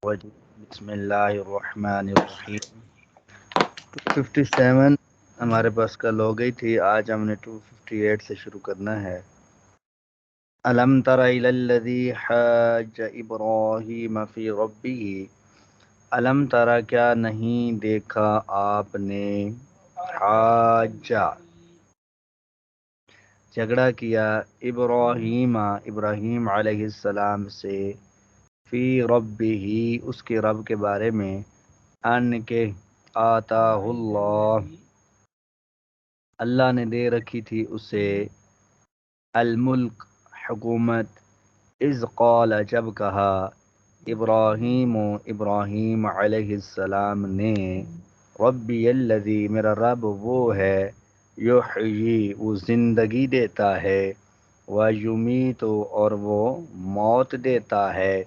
بسم اللہ الرحمن الرحیم 257 ہمارے پاس کل ہو گئی تھی، آج ہم نے 258 سے شروع کرنا ہے۔ الم تر الی الذی حاج ابراہیم فی ربہ، الم تر کیا نہیں دیکھا آپ نے، حاجہ جھگڑا کیا، ابراہیم علیہ السلام سے، فی ربہ اس کے رب کے بارے میں، ان کے آتاہ اللہ نے دے رکھی تھی اسے، الملک حکومت، اذ قال جب کہا، ابراہیم علیہ السلام نے، ربی الذی میرا رب وہ ہے، یحیی وہ زندگی دیتا ہے، ویمیت اور وہ موت دیتا ہے۔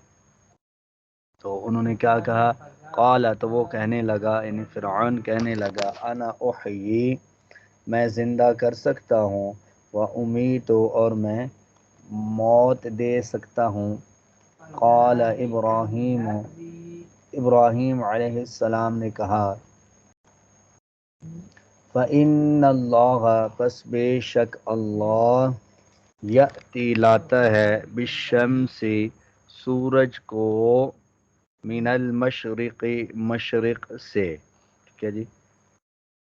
تو انہوں نے کیا کہا، قال تو وہ کہنے لگا، یعنی فرعون کہنے لگا، انا احیی میں زندہ کر سکتا ہوں، و امیت اور میں موت دے سکتا ہوں۔ قال ابراہیم علیہ السلام نے کہا، فإن اللہ پس بے شک اللہ، یأتی لاتا ہے، بالشمس سورج کو، من المشرق مشرق سے، ٹھیک ہے جی،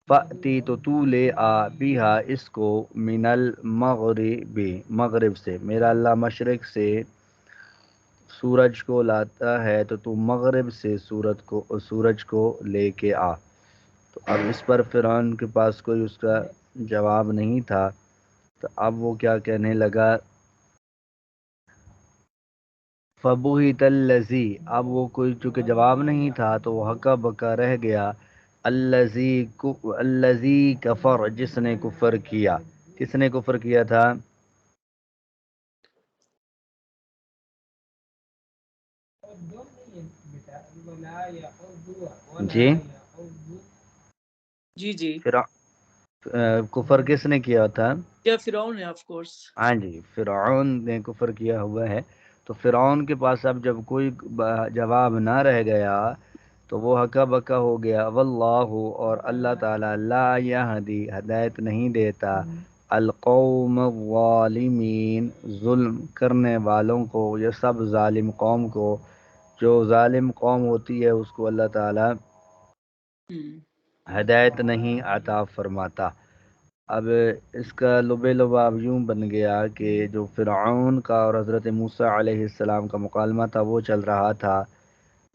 فأتی تو لے آ بیہا اس کو، من المغرب مغرب سے، میرا اللہ مشرق سے سورج کو لاتا ہے تو مغرب سے سورج کو لے کے آ۔ تو اب اس پر فرعون کے پاس کوئی اس کا جواب نہیں تھا، تو اب وہ کیا کہنے لگا، فبہت الذی، اب وہ کوئی چونکہ جواب نہیں تھا تو وہ ہکا بکا رہ گیا، الذی کفر جس نے کفر کیا، کس نے کفر کیا تھا، جی جی جی کفر کس نے کیا تھا، کیا فرعون ہے آف کورس۔ ہاں جی فرعون نے کفر کیا ہوا ہے۔ تو فرعون کے پاس اب جب کوئی جواب نہ رہ گیا تو وہ ہکا بکا ہو گیا، واللہ اور اللہ تعالی، لا یہدی ہدایت نہیں دیتا، القوم الظالمین ظلم کرنے والوں کو، یہ سب ظالم قوم کو، جو ظالم قوم ہوتی ہے اس کو اللہ تعالی ہدایت نہیں عطا فرماتا۔ اب اس کا لب لباب یوں بن گیا کہ جو فرعون کا اور حضرت موسیٰ علیہ السلام کا مکالمہ تھا وہ چل رہا تھا،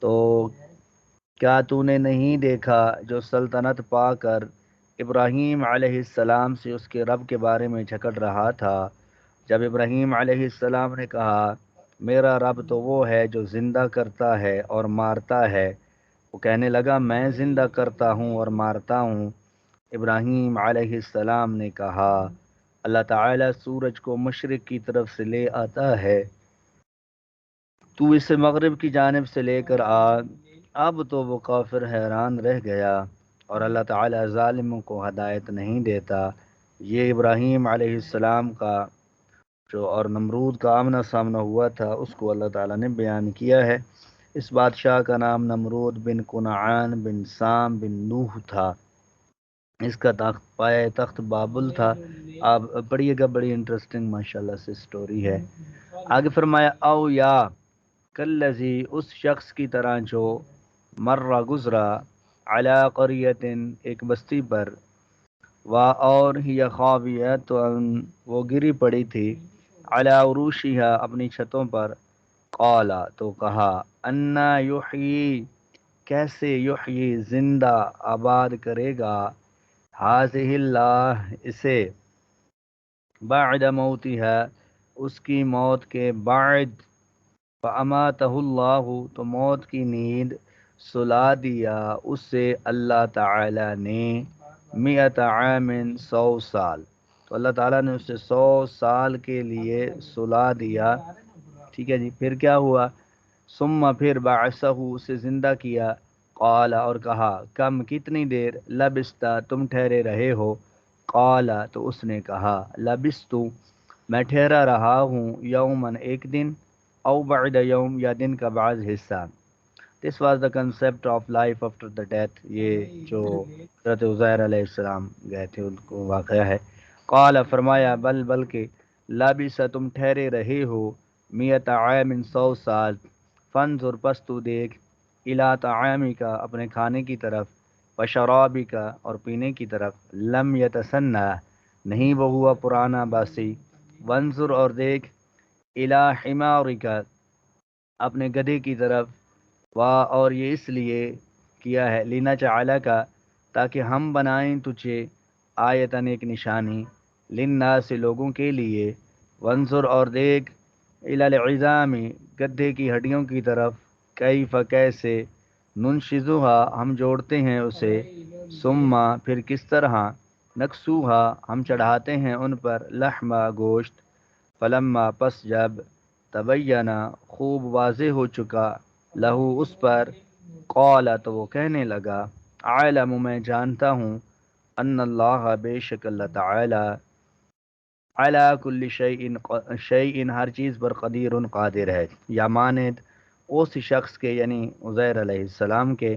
تو کیا تو نے نہیں دیکھا جو سلطنت پا کر ابراہیم علیہ السلام سے اس کے رب کے بارے میں جھگڑ رہا تھا، جب ابراہیم علیہ السلام نے کہا میرا رب تو وہ ہے جو زندہ کرتا ہے اور مارتا ہے، وہ کہنے لگا میں زندہ کرتا ہوں اور مارتا ہوں۔ ابراہیم علیہ السلام نے کہا، اللہ تعالیٰ سورج کو مشرق کی طرف سے لے آتا ہے، تو اسے مغرب کی جانب سے لے کر آ۔ اب تو وہ کافر حیران رہ گیا، اور اللہ تعالیٰ ظالموں کو ہدایت نہیں دیتا۔ یہ ابراہیم علیہ السلام کا جو اور نمرود کا آمنا سامنا ہوا تھا اس کو اللہ تعالیٰ نے بیان کیا ہے۔ اس بادشاہ کا نام نمرود بن کنعان بن سام بن نوح تھا، اس کا پائے تخت بابل تھا۔ آپ پڑھیے گا، بڑی انٹرسٹنگ ماشاءاللہ سے سٹوری ہے۔ آگے فرمایا، او یا کلذی اس شخص کی طرح جو مرہ گزرا، علی قریۃ ایک بستی پر، اور ہی خاویۃ وہ گری پڑی تھی، علی عروشہا اپنی چھتوں پر، قالا تو کہا، انا یحیی کیسے، یحیی زندہ آباد کرے گا، ہذہ اللہ اسے، بعد موتہا اس کی موت کے بعد، فاماتہ اللہ تو موت کی نیند سلا دیا اس سے اللہ تعالی نے، مئۃ عام 100 سال، تو اللہ تعالیٰ نے اسے 100 سال کے لیے سلا دیا، ٹھیک ہے جی۔ پھر کیا ہوا، ثم پھر بعثہ اسے زندہ کیا، قال اور کہا، کم کتنی دیر، لبستا تم ٹھہرے رہے ہو، قال تو اس نے کہا، لبستو میں ٹھہرا رہا ہوں، یومن ایک دن، او بعد یوم یا دن کا بعض حصہ، this was the concept of life after the death. یہ جو حضرت عزیر علیہ السلام گئے تھے ان کو واقعہ ہے. قال فرمایا بلکہ لابس تم ٹھہرے رہے ہو میت عام 100 سال. فانظر پس تو دیکھ الا طعامی کا اپنے کھانے کی طرف و شرابی کا اور پینے کی طرف لم یتسنہ نہیں وہ ہوا پرانا باسی. وانظر اور دیکھ الا حمارک اپنے گدھے کی طرف اور یہ اس لیے کیا ہے لینا چالا کا تاکہ ہم بنائیں تجھے آیتن ایک نشانی للناس سے لوگوں کے لیے. وانظر اور دیکھ الی العظام گدھے کی ہڈیوں کی طرف کیف کیسے ننشزها ہم جوڑتے ہیں اسے ثم پھر کس طرح نکسوها ہم چڑھاتے ہیں ان پر لحما گوشت. فلما پس جب تبینہ خوب واضح ہو چکا لہو اس پر قال تو وہ کہنے لگا عالم میں جانتا ہوں ان اللہ بے شک اللہ تعالی علی کل شیء ہر چیز پر قدیر قادر ہے. یا مانند اس شخص کے یعنی عزیر علیہ السلام کے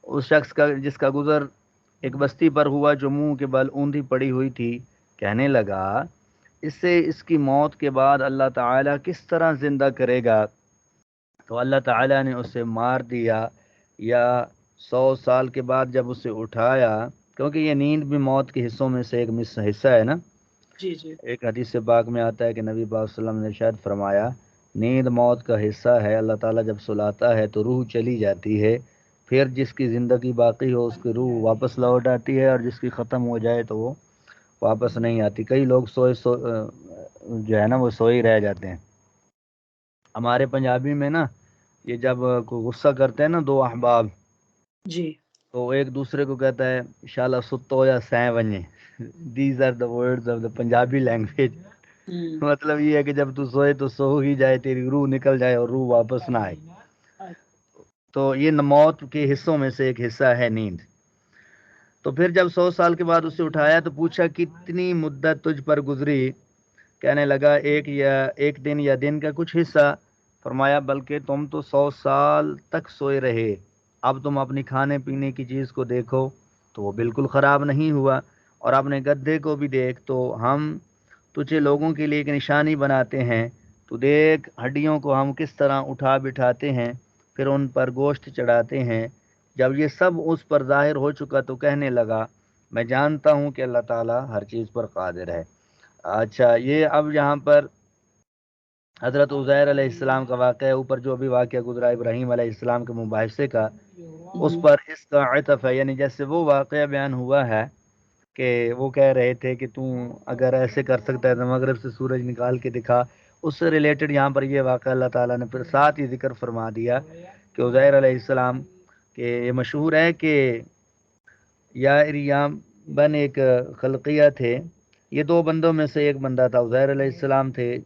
اس شخص کا جس کا گزر ایک بستی پر ہوا جو منہ کے بل اوندھی پڑی ہوئی تھی. کہنے لگا اس سے اس کی موت کے بعد اللہ تعالیٰ کس طرح زندہ کرے گا. تو اللہ تعالیٰ نے اسے مار دیا یا 100 سال کے بعد جب اسے اٹھایا کیونکہ یہ نیند بھی موت کے حصوں میں سے ایک حصہ ہے نا. جی جی ایک حدیث پاک میں آتا ہے کہ نبی پاک صلی اللہ علیہ وسلم نے شاید فرمایا نیند موت کا حصہ ہے. اللہ تعالیٰ جب سلاتا ہے تو روح چلی جاتی ہے پھر جس کی زندگی باقی ہو اس کی روح واپس لوٹ آتی ہے اور جس کی ختم ہو جائے تو وہ واپس نہیں آتی. کئی لوگ جو ہے نا وہ سوئی رہ جاتے ہیں. ہمارے پنجابی میں نا یہ جب کوئی غصہ کرتے ہیں نا دو احباب جی تو ایک دوسرے کو کہتا ہے شالا ستو یا سیں ونجے. These are the words of the Punjabi language. مطلب یہ ہے کہ جب تو سوئے تو سو ہی جائے تیری روح نکل جائے اور روح واپس نہ آئے. تو یہ موت کے حصوں میں سے ایک حصہ ہے نیند. تو پھر جب 100 سال کے بعد اسے اٹھایا تو پوچھا کتنی مدت تجھ پر گزری. کہنے لگا ایک دن یا دن کا کچھ حصہ. فرمایا بلکہ تم تو 100 سال تک سوئے رہے. اب تم اپنی کھانے پینے کی چیز کو دیکھو تو وہ بالکل خراب نہیں ہوا اور اپنے گدھے کو بھی دیکھ تو ہم تجھے لوگوں کے لیے ایک نشانی بناتے ہیں. تو دیکھ ہڈیوں کو ہم کس طرح اٹھا بٹھاتے ہیں پھر ان پر گوشت چڑھاتے ہیں. جب یہ سب اس پر ظاہر ہو چکا تو کہنے لگا میں جانتا ہوں کہ اللہ تعالیٰ ہر چیز پر قادر ہے. اچھا یہ اب یہاں پر حضرت عزیر علیہ السلام کا واقعہ ہے. اوپر جو بھی واقعہ گزرا ابراہیم علیہ السلام کے مباحثے کا اس پر اس کا عطف ہے. یعنی جیسے وہ واقعہ بیان ہوا ہے کہ وہ کہہ رہے تھے کہ تو اگر ایسے کر سکتا ہے تو مغرب سے سورج نکال کے دکھا. اس سے ریلیٹڈ یہاں پر یہ واقعہ اللہ تعالیٰ نے پھر ساتھ ہی ذکر فرما دیا کہ عزیر علیہ السلام کہ یہ مشہور ہے کہ یا اریام بن ایک خلقیہ تھے. یہ دو بندوں میں سے ایک بندہ تھا. عزیر علیہ السلام تھے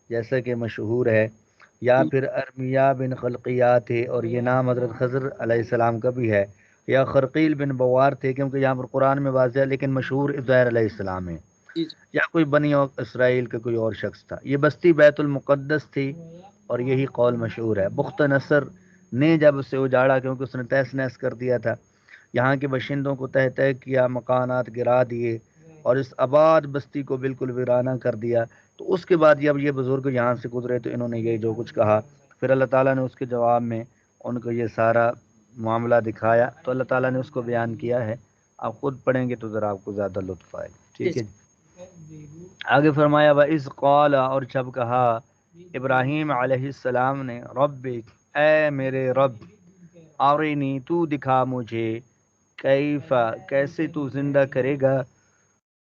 جیسا کہ مشہور ہے یا پھر ارمیا بن خلقیہ تھے اور یہ نام حضرت خضر علیہ السلام کا بھی ہے. یا خرقیل بن بوار تھے کیونکہ یہاں پر قرآن میں واضح ہے لیکن مشہور عزیر علیہ السلام ہے. یا کوئی بنی اسرائیل کا کوئی اور شخص تھا. یہ بستی بیت المقدس تھی اور یہی قول مشہور ہے. بخت نصر نے جب اسے اجاڑا کیونکہ اس نے تہس نہس کر دیا تھا یہاں کے باشندوں کو تہ تہ کیا مکانات گرا دیے اور اس آباد بستی کو بالکل ویرانہ کر دیا. تو اس کے بعد جب یہ بزرگ یہاں سے گزرے تو انہوں نے یہ جو کچھ کہا پھر اللہ تعالیٰ نے اس کے جواب میں ان کو یہ سارا معاملہ دکھایا تو اللہ تعالیٰ نے اس کو بیان کیا ہے. آپ خود پڑھیں گے تو ذرا آپ کو زیادہ لطف آئے. ٹھیک ہے آگے فرمایا وَإِذْ قَالَ اور جب کہا ابراہیم علیہ السلام نے رب اے میرے رب ارنی تو دکھا مجھے کیفا کیسے تو زندہ کرے گا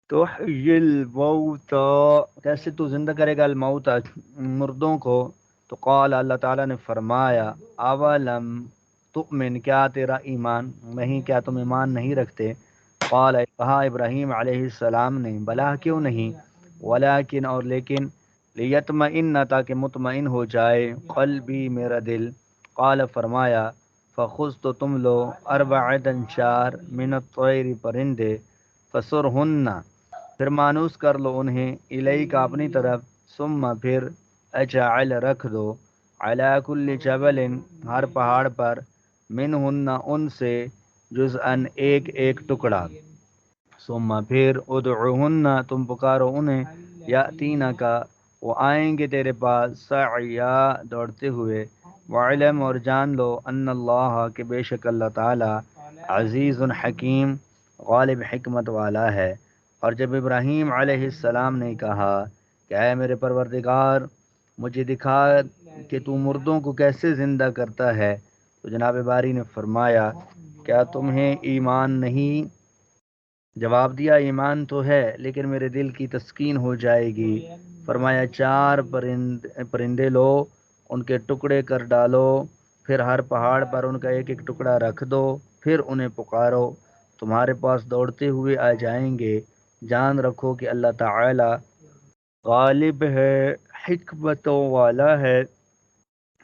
تحیی الموتا کیسے تو زندہ کرے گا الموتا مردوں کو. تو قال اللہ تعالیٰ نے فرمایا اولم تؤمن کیا تیرا ایمان نہیں کیا تم ایمان نہیں رکھتے. قال کہا ابراہیم علیہ السلام نے بلا کیوں نہیں ولیکن اور لیکن لیطمئن تاکہ مطمئن ہو جائے قلبی میرا دل. قال فرمایا فخذ تو تم لو اربعۃ چار من الطیر پرندے فسرہن پھر مانوس کر لو انہیں الیک اپنی طرف ثم پھر اجعل رکھ دو علی کل جبل ہر پہاڑ پر منہن ان سے جزءاً ایک ایک ٹکڑا ثم پھر ادعوہن تم پکارو انہیں یاتینا کا وہ آئیں گے تیرے پاس سعیا دوڑتے ہوئے وعلم اور جان لو ان اللہ کہ بے شک اللہ تعالی عزیز حکیم غالب حکمت والا ہے۔ اور جب ابراہیم علیہ السلام نے کہا کہ اے میرے پروردگار مجھے دکھا کہ تو مردوں کو کیسے زندہ کرتا ہے، تو جناب باری نے فرمایا کیا تمہیں ایمان نہیں؟ جواب دیا ایمان تو ہے لیکن میرے دل کی تسکین ہو جائے گی۔ فرمایا چار پرندے لو، ان کے ٹکڑے کر ڈالو، پھر ہر پہاڑ پر ان کا ایک ایک ٹکڑا رکھ دو، پھر انہیں پکارو، تمہارے پاس دوڑتے ہوئے آ جائیں گے۔ جان رکھو کہ اللہ تعالی غالب ہے، حکمتوں والا ہے۔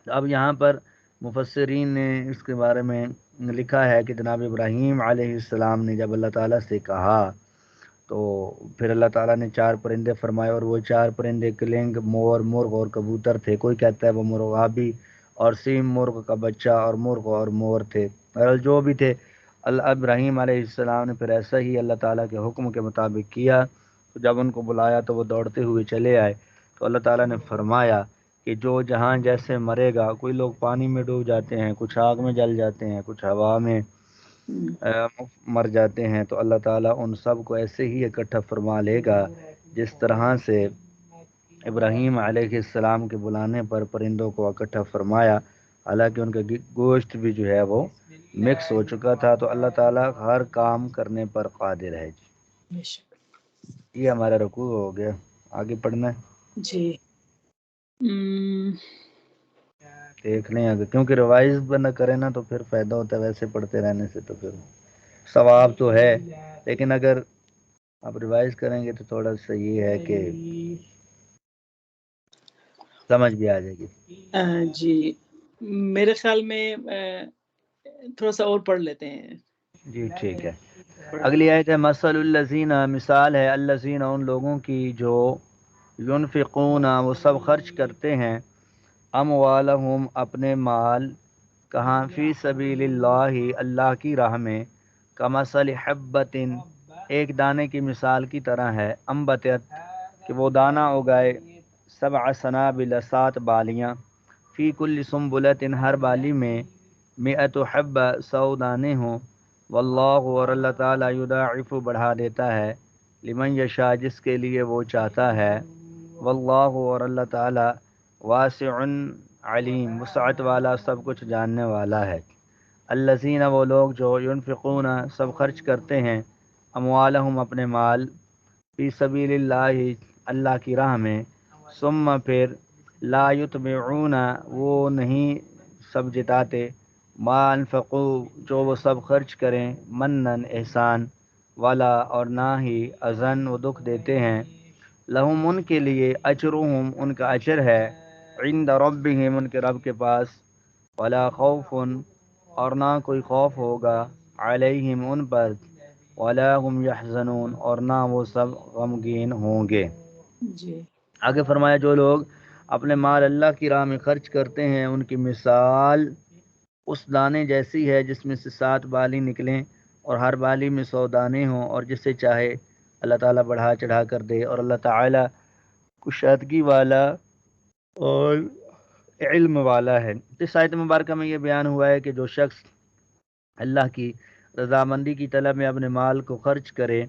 اب یہاں پر مفسرین نے اس کے بارے میں لکھا ہے کہ جناب ابراہیم علیہ السلام نے جب اللہ تعالیٰ سے کہا تو پھر اللہ تعالیٰ نے چار پرندے فرمائے، اور وہ چار پرندے کلنگ، مور، مرغ اور کبوتر تھے۔ کوئی کہتا ہے وہ مرغابی اور سیم مرغ کا بچہ اور مرغ اور مور تھے، اور جو بھی تھے اللہ ابراہیم علیہ السلام نے پھر ایسا ہی اللہ تعالیٰ کے حکم کے مطابق کیا۔ تو جب ان کو بلایا تو وہ دوڑتے ہوئے چلے آئے، تو اللہ تعالیٰ نے فرمایا کہ جو جہاں جیسے مرے گا، کوئی لوگ پانی میں ڈوب جاتے ہیں، کچھ آگ میں جل جاتے ہیں، کچھ ہوا میں مر جاتے ہیں، تو اللہ تعالیٰ ان سب کو ایسے ہی اکٹھا فرما لے گا جس طرح سے ابراہیم علیہ السلام کے بلانے پر پرندوں کو اکٹھا فرمایا، حالانکہ ان کا گوشت بھی جو ہے وہ مکس ہو چکا تھا۔ تو اللہ تعالیٰ ہر کام کرنے پر قادر ہے جی۔ یہ ہمارا رکوع ہو گیا، آگے پڑھنا ہے جی۔ دیکھ لیں اگر، کیونکہ ریوائز بنا کرے نا تو پھر فائدہ ہوتا ہے، ویسے پڑھتے رہنے سے تو پھر ثواب تو ہے، لیکن اگر آپ ریوائز کریں گے تو تھوڑا سا یہ ہے کہ سمجھ بھی آ جائے گی۔ جی میرے خیال میں تھوڑا سا اور پڑھ لیتے ہیں۔ جی ٹھیک ہے، اگلی آیت ہے مثل الذین، مثال ہے الذین ان لوگوں کی جو ینفقون وہ سب خرچ کرتے ہیں، اموالہم اپنے مال، کہاں فی سبیل اللہ اللہ کی راہ میں، کمثل حبۃ ایک دانے کی مثال کی طرح ہے، انبتت کہ وہ دانہ اگائے، سبع سنابل سات بالیاں، فی کل سنبلۃ ہر بالی میں، مئۃ حبہ 100 دانے ہوں، واللہ اور اللہ تعالیٰ یضاعف بڑھا دیتا ہے، لمن یشاء جس کے لیے وہ چاہتا ہے، واللہ اور اللہ تعالیٰ واسع علیم وسعت والا سب کچھ جاننے والا ہے۔ الذین وہ لوگ جو ینفقون سب خرچ کرتے ہیں، اموالہم اپنے مال، فی سبیل اللہ اللہ کی راہ میں، ثم پھر لا یتبعون وہ نہیں سب جتاتے، ما انفقوا جو وہ سب خرچ کریں، منن احسان، والا اور نہ ہی اذن وہ دکھ دیتے ہیں، لہم ان کے لیے اجرہم ان کا اجر ہے، عند ربہم ان کے رب کے پاس، ولا خوف اور نہ کوئی خوف ہوگا، علیہم ان پر، ولا هم یحزنون اور نہ وہ سب غمگین ہوں گے۔ جی آگے فرمایا جو لوگ اپنے مال اللہ کی راہ میں خرچ کرتے ہیں، ان کی مثال اس دانے جیسی ہے جس میں سے 7 بالی نکلیں اور ہر بالی میں 100 دانے ہوں، اور جسے چاہے اللہ تعالیٰ بڑھا چڑھا کر دے، اور اللہ تعالیٰ کشادگی والا اور علم والا ہے۔ اس آیت مبارکہ میں یہ بیان ہوا ہے کہ جو شخص اللہ کی رضامندی کی طلب میں اپنے مال کو خرچ کرے،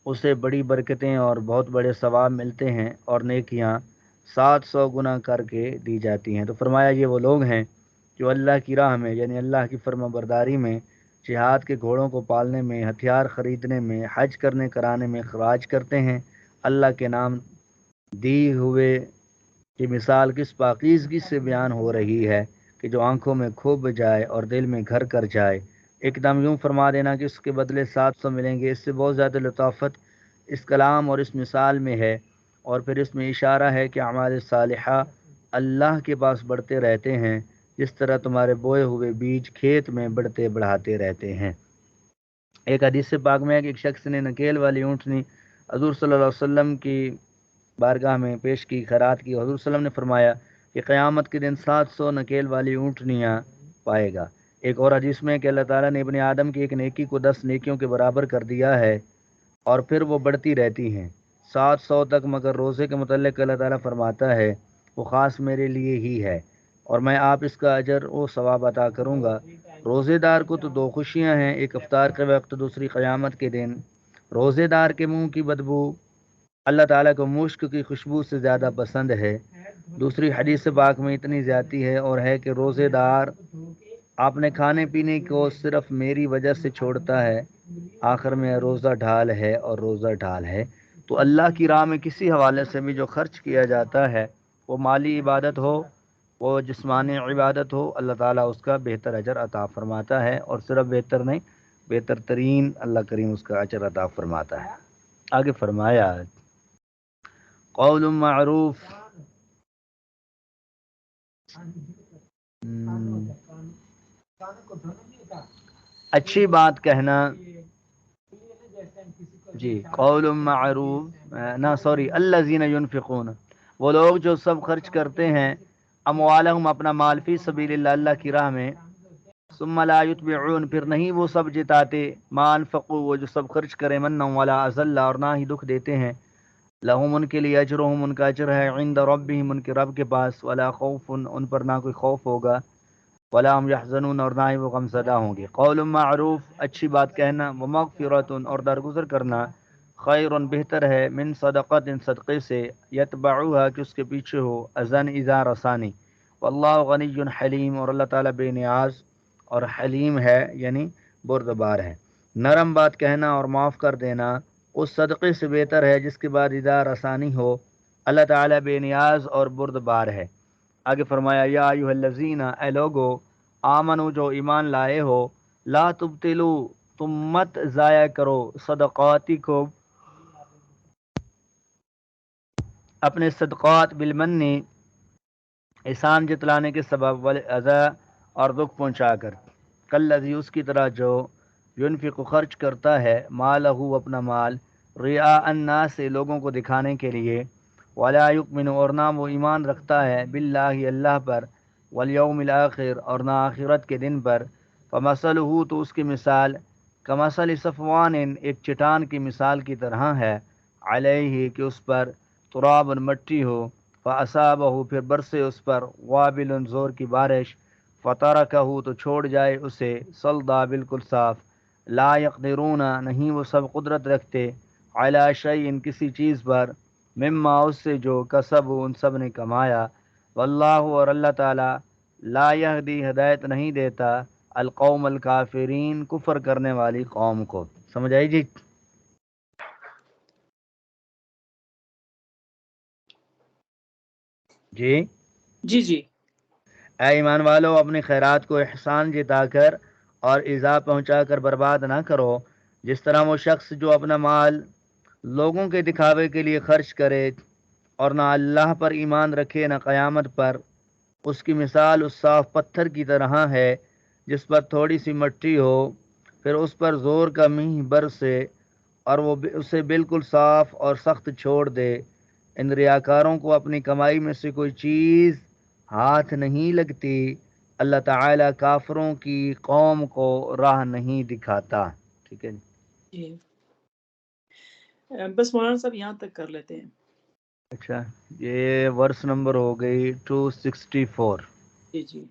اسے بڑی برکتیں اور بہت بڑے ثواب ملتے ہیں، اور نیکیاں 700 گنا کر کے دی جاتی ہیں۔ تو فرمایا یہ وہ لوگ ہیں جو اللہ کی راہ میں یعنی اللہ کی فرما برداری میں، جہاد کے گھوڑوں کو پالنے میں، ہتھیار خریدنے میں، حج کرنے کرانے میں خراج کرتے ہیں۔ اللہ کے نام دی ہوئے کی مثال کس پاکیزگی سے بیان ہو رہی ہے کہ جو آنکھوں میں کھب جائے اور دل میں گھر کر جائے، ایک دم یوں فرما دینا کہ اس کے بدلے 700 ملیں گے۔ اس سے بہت زیادہ لطافت اس کلام اور اس مثال میں ہے، اور پھر اس میں اشارہ ہے کہ اعمال صالحہ اللہ کے پاس بڑھتے رہتے ہیں، جس طرح تمہارے بوئے ہوئے بیج کھیت میں بڑھتے بڑھاتے رہتے ہیں۔ ایک حدیث پاک میں ہے کہ ایک شخص نے نکیل والی اونٹنی حضور صلی اللہ علیہ وسلم کی بارگاہ میں پیش کی، خیرات کی، حضور صلی اللہ علیہ وسلم نے فرمایا کہ قیامت کے دن 700 نکیل والی اونٹنیاں پائے گا۔ ایک اور حدیث میں کہ اللہ تعالیٰ نے ابن آدم کی ایک نیکی کو 10 نیکیوں کے برابر کر دیا ہے اور پھر وہ بڑھتی رہتی ہیں 700 تک، مگر روزے کے متعلق اللہ تعالیٰ فرماتا ہے وہ خاص میرے لیے ہی ہے اور میں آپ اس کا اجر و ثواب عطا کروں گا۔ روزے دار کو تو 2 خوشیاں ہیں، ایک افطار کے وقت، دوسری قیامت کے دن۔ روزے دار کے منہ کی بدبو اللہ تعالیٰ کو مشک کی خوشبو سے زیادہ پسند ہے۔ دوسری حدیث پاک میں اتنی زیادتی ہے اور ہے کہ روزے دار اپنے کھانے پینے کو صرف میری وجہ سے چھوڑتا ہے، آخر میں روزہ ڈھال ہے اور روزہ ڈھال ہے۔ تو اللہ کی راہ میں کسی حوالے سے بھی جو خرچ کیا جاتا ہے، وہ مالی عبادت ہو، وہ جسمانی عبادت ہو، اللہ تعالیٰ اس کا بہتر اجر عطا فرماتا ہے، اور صرف بہتر نہیں، بہتر ترین اللہ کریم اس کا اجر عطا فرماتا ہے۔ آگے فرمایا قول معروف، اچھی بات کہنا، جی قول معروف الذین ينفقون، وہ لوگ جو سب خرچ کرتے ہیں، اموالہم اپنا مال، فی سبیل اللہ اللہ کی راہ میں، ثم لا یتبعون پھر نہیں وہ سب جتاتے، ما انفقوا وہ جو سب خرچ کرے، منا ولا اذل اور نہ ہی دکھ دیتے ہیں، لہم ان کے لیے اجرہم ان کا اجر ہے، عند ربہم ان کے رب کے پاس، ولا خوف ان پر نہ کوئی خوف ہوگا، ولا ہم یحزنون اور نہ ہی وہ غم زدہ ہوں گے۔ قول معروف اچھی بات کہنا، ومغفرۃ اور درگزر کرنا، خیر بہتر ہے، من صدقۃ صدقے سے، یتبعوها کہ اس کے پیچھے ہو، اذن اذا رسانی، واللہ غنی حلیم اور اللہ تعالیٰ بے نیاز اور حلیم ہے، یعنی بردبار ہے۔ نرم بات کہنا اور معاف کر دینا اس صدقے سے بہتر ہے جس کے بعد اذا رسانی ہو، اللہ تعالیٰ بے نیاز اور بردبار ہے۔ آگے فرمایا یا ایھا الذین، اے لوگو، آمنو جو ایمان لائے ہو، لا تبطلو تم مت ضائع کرو، صدقاتکم اپنے صدقات، بالمن احسان جتلانے کے سبب، والاذی اور دکھ پہنچا کر، کالذی اس کی طرح جو ينفق خرچ کرتا ہے، مالہ اپنا مال، رعاء الناس لوگوں کو دکھانے کے لیے، ولا یؤمن اور نہ وہ ایمان رکھتا ہے، باللہ اللہ پر، والیوم الاخر اور نہ آخرت کے دن پر، فمثلہ تو اس کی مثال، کمثل صفوان ایک چٹان کی مثال کی طرح ہے، علیہ کہ اس پر تراب مٹی ہو، فاصابہ پھر برسے اس پر، وابل زور کی بارش، فترکہ تو چھوڑ جائے اسے، صلدا بالکل صاف، لا یقدرون نہیں وہ سب قدرت رکھتے، علی شیء کسی چیز پر، مما اس سے جو کسب ان سب نے کمایا، واللہ اور اللہ تعالی، لا یہدی ہدایت نہیں دیتا، القوم الکافرین کفر کرنے والی قوم کو۔ سمجھ آئی جی؟ جی جی جی اے ایمان والو، اپنے خیرات کو احسان جتا کر اور ایذا پہنچا کر برباد نہ کرو، جس طرح وہ شخص جو اپنا مال لوگوں کے دکھاوے کے لیے خرچ کرے اور نہ اللہ پر ایمان رکھے نہ قیامت پر، اس کی مثال اس صاف پتھر کی طرح ہے جس پر تھوڑی سی مٹی ہو، پھر اس پر زور کا مینہ برسے اور وہ اسے بالکل صاف اور سخت چھوڑ دے۔ ان ریاکاروں کو اپنی کمائی میں سے کوئی چیز ہاتھ نہیں لگتی، اللہ تعالیٰ کافروں کی قوم کو راہ نہیں دکھاتا۔ ٹھیک ہے جی؟ بس مولانا صاحب یہاں تک کر لیتے ہیں۔ اچھا، یہ ورس نمبر ہو گئی 264۔ جی جی